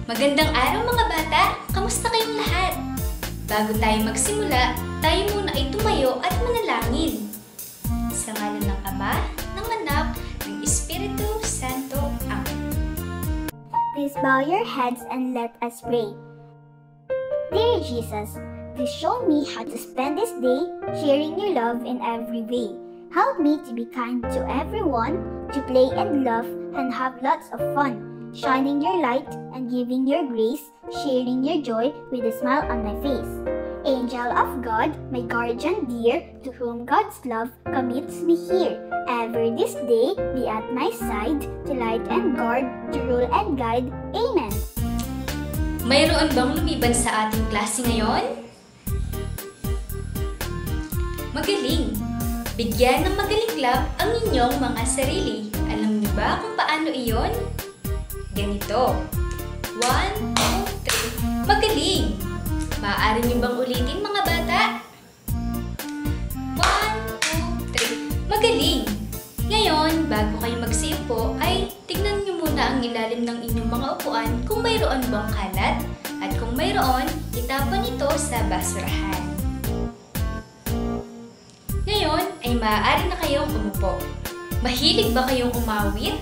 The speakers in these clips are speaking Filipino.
Magandang araw mga bata! Kamusta kayong lahat? Bago tayo magsimula, tayo muna ay tumayo at manalangin. Sa ngalan ng Ama, ng Anak, ng Espiritu Santo. Amen. Please bow your heads and let us pray. Dear Jesus, please show me how to spend this day sharing your love in every way. Help me to be kind to everyone, to play and love and have lots of fun. Shining your light and giving your grace, sharing your joy with a smile on my face. Angel of God, my guardian dear, to whom God's love commits me here. Ever this day, be at my side, to light and guard, to rule and guide. Amen. Mayroon bang lumiban sa ating klase ngayon? Magaling! Bigyan ng magaling club ang inyong mga sarili. Alam niyo ba kung paano iyon? Ganito. 1, 2, 3. Magaling! Maaari niyo bang ulitin mga bata? 1, 2, 3. Magaling! Ngayon, bago kayo magsiupo, ay tignan niyo muna ang ilalim ng inyong mga upuan kung mayroon bang kalat at kung mayroon, itapon ito sa basurahan. Ngayon ay maaari na kayong umupo. Mahilig ba kayong umawit?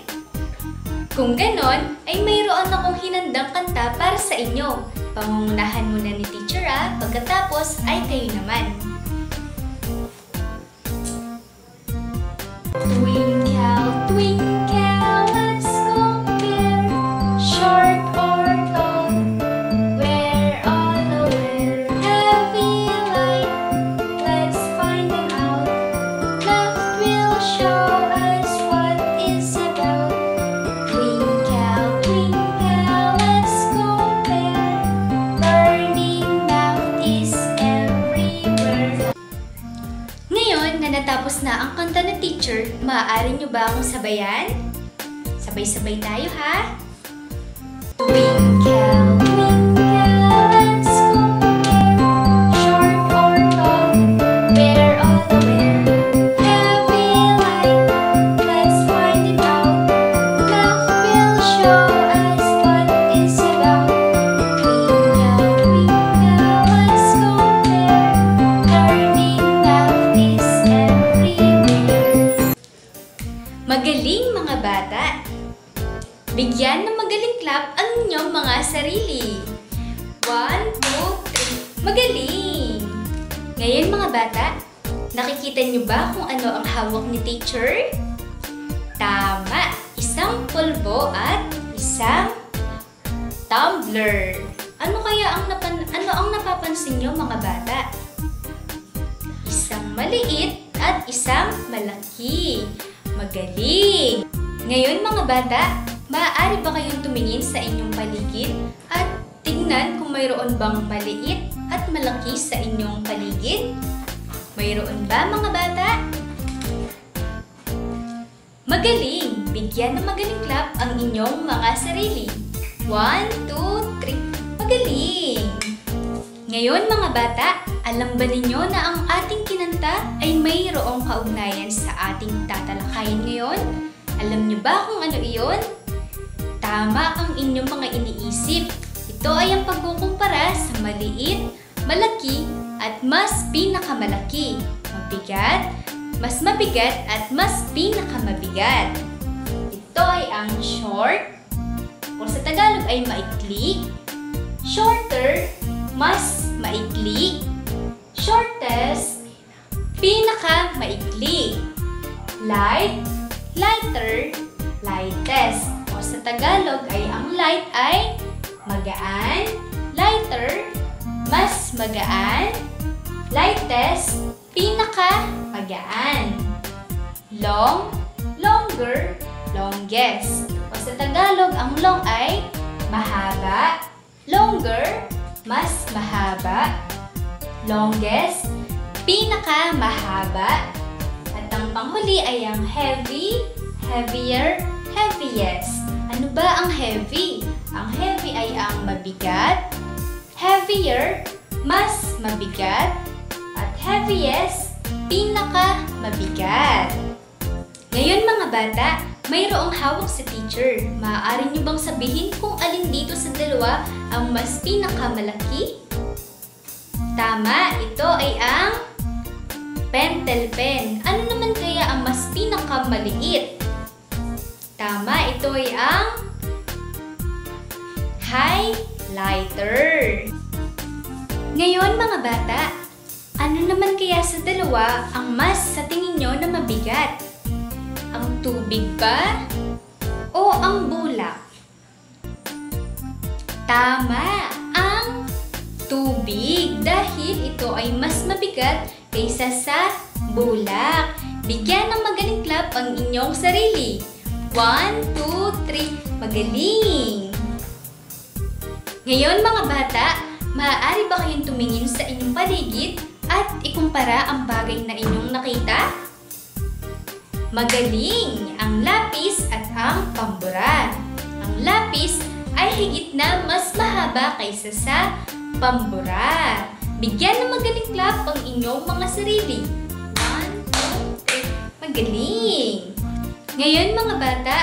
Kung ganon, ay mayroon akong hinandang kanta para sa inyo. Pangungunahan muna ni Teacher pagkatapos ay kayo naman. Twinkle, twinkle, let's compare. Short or tall, where on the where? Heavy light, let's find them out. Left will show us what it's about. Twinkle, twinkle, let's compare. Learning math is everywhere. Ngayon na natapos na ang kanta ng teacher, maaari nyo ba akong sabayan? Sabay-sabay tayo ha! Twinkle, twinkle, let's compare. Short or tall, where on the where? Heavy light, let's find it out. Math will show us what it's about. Twinkle, twinkle, let's compare. Learning math is everywhere. Magaling mga bata! Bigyan ng magaling clap ang inyong mga sarili. 1, 2, 3. Magaling! Ngayon mga bata, nakikita niyo ba kung ano ang hawak ni teacher? Tama! Isang pulbo at isang tumbler. Ano kaya ang napapansin niyo mga bata? Isang maliit at isang malaki. Magaling! Ngayon mga bata, maaari ba kayong tumingin sa inyong paligid at tingnan kung mayroon bang maliit at malaki sa inyong paligid? Mayroon ba mga bata? Magaling! Bigyan ng magaling clap ang inyong mga sarili. 1, 2, 3. Magaling! Ngayon mga bata, alam ba ninyo na ang ating kinanta ay mayroong kaugnayan sa ating tatalakayin ngayon? Alam niyo ba kung ano iyon? Tama ang inyong mga iniisip. Ito ay ang pagkukumpara sa maliit, malaki, at mas pinakamalaki. Mabigat, mas mabigat, at mas pinakamabigat. Ito ay ang short, o sa Tagalog ay maikli, shorter, mas maikli, shortest, pinaka-maikli, light, lighter, lightest. O sa Tagalog ay ang light ay magaan, lighter, mas magaan, lightest, pinaka-magaan, long, longer, longest. O sa Tagalog ang long ay mahaba, longer, mas mahaba, longest, pinaka-mahaba, at ang panghuli ay ang heavy, heavier, heaviest. Ano ba ang heavy? Ang heavy ay ang mabigat, heavier, mas mabigat, at heaviest, pinaka-mabigat. Ngayon mga bata, mayroong hawak sa teacher. Maaari niyo bang sabihin kung alin dito sa dalawa dalawa ang mas pinakamalaki? Tama, ito ay ang pentel pen. Ano naman kaya ang mas pinakamaliit? Tama, ito ay ang highlighter. Ngayon mga bata, ano naman kaya sa dalawa ang mas sa tingin nyo na mabigat? Ang tubig ba? O ang bulak? Tama, ang tubig dahil ito ay mas mabigat kaysa sa bulak. Bigyan ng magaling clap ang inyong sarili. 1, 2, 3, magaling! Ngayon mga bata, maaari ba kayong tumingin sa inyong paligid at ikumpara ang bagay na inyong nakita? Magaling! Ang lapis at ang pambura. Ang lapis ay higit na mas mahaba kaysa sa pambura. Bigyan ng magaling clap ang inyong mga sarili. 1, 2, 3, magaling! Ngayon mga bata,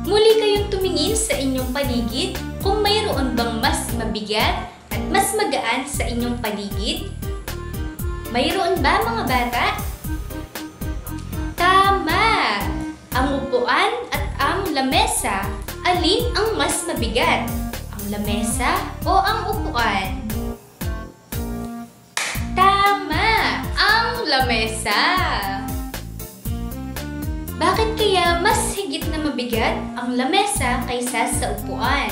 muli kayong tumingin sa inyong paligid kung mayroon bang mas mabigat at mas magaan sa inyong paligid. Mayroon ba mga bata? Tama! Ang upuan at ang lamesa. Alin ang mas mabigat? Ang lamesa o ang upuan? Tama! Ang lamesa! Bakit kaya mas higit na mabigat ang lamesa kaysa sa upuan?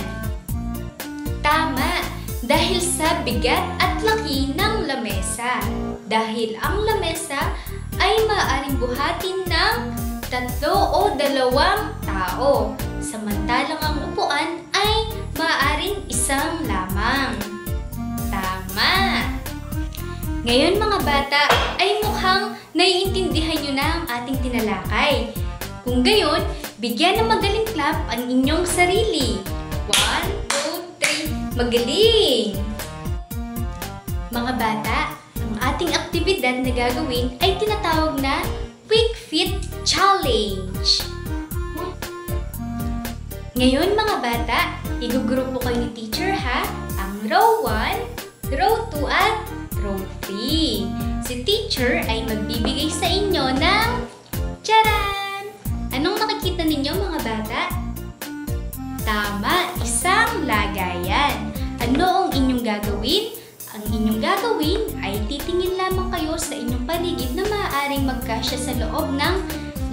Tama! Dahil sa bigat at laki ng lamesa. Dahil ang lamesa ay maaaring buhatin ng 3 o 2 tao. Samantalang ang upuan ay maaaring 1 lamang. Tama! Ngayon mga bata ay mukhang naiintindihan nyo na ang ating tinalakay. Kung gayon, bigyan ng magaling clap ang inyong sarili. 1, 2, 3, magaling! Mga bata, ang ating aktibidad na gagawin ay tinatawag na Quick Fit Challenge. Ngayon mga bata, igugrupo kayo ni teacher ha, ang row 1, row 2 at row 3. Si teacher ay magbibigay sa inyo ng tsaran! Anong nakikita ninyo mga bata? Tama, isang lagayan. Ano ang inyong gagawin? Ang inyong gagawin ay titingin lamang kayo sa inyong paligid na maaaring magkasya sa loob ng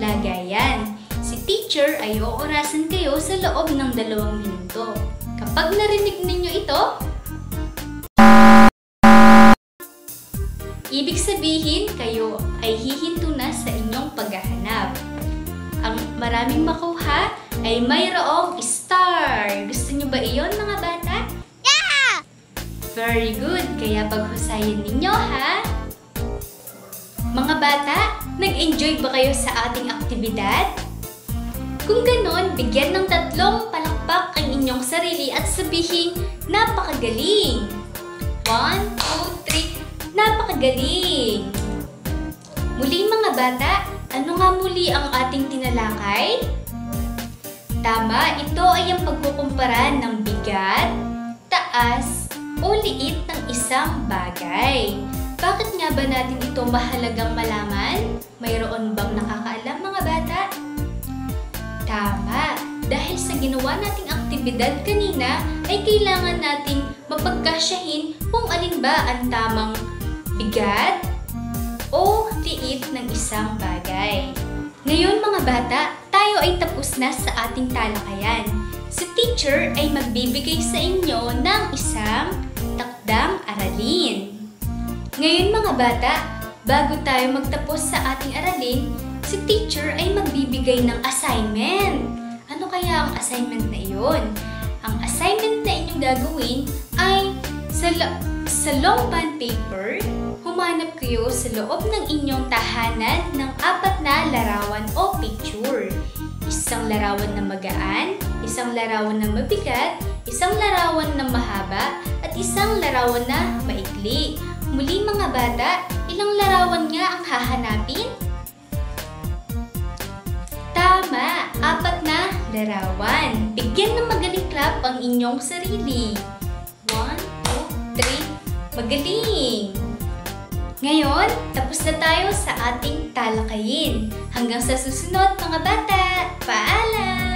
lagayan. Si teacher ay oorasan kayo sa loob ng 2 minuto. Kapag narinig ninyo ito, ibig sabihin kayo ay hihinto na sa inyong paghahanap. Ang maraming makuha ay mayroong star. Gusto nyo ba iyon mga bata? Yeah! Very good. Kaya paghusayan ninyo ha. Mga bata, nag-enjoy ba kayo sa ating aktibidad? Kung ganon, bigyan ng 3 palakpak ang inyong sarili at sabihin, napakagaling! 1, 2, 3, napakagaling! Muli mga bata, ano nga muli ang ating tinalakay? Tama, ito ay ang pagkukumpara ng bigat, taas, o liit ng isang bagay. Bakit nga ba natin ito mahalagang malaman? Mayroon bang nakakaalam mga bata? Tama, dahil sa ginawa nating aktibidad kanina ay kailangan nating mapagkasyahin kung alin ba ang tamang bigat o liit ng isang bagay. Ngayon mga bata, tayo ay tapos na sa ating talakayan. Si teacher ay magbibigay sa inyo ng isang takdang aralin. Ngayon mga bata, bago tayo magtapos sa ating aralin, si teacher ay magbibigay ng assignment. Ano kaya ang assignment na iyon? Ang assignment na inyong gagawin ay sa long bond paper, humanap kayo sa loob ng inyong tahanan ng 4 na larawan o picture. Isang larawan na magaan, isang larawan na mabigat, isang larawan na mahaba, at isang larawan na maikli. Muli mga bata, ilang larawan nga ang hahanapin? Tama, 4 na Larawan. Bigyan ng magaling clap ang inyong sarili. 1, 2, 3. Magaling! Ngayon, tapos na tayo sa ating talakayin. Hanggang sa susunod mga bata. Paalam!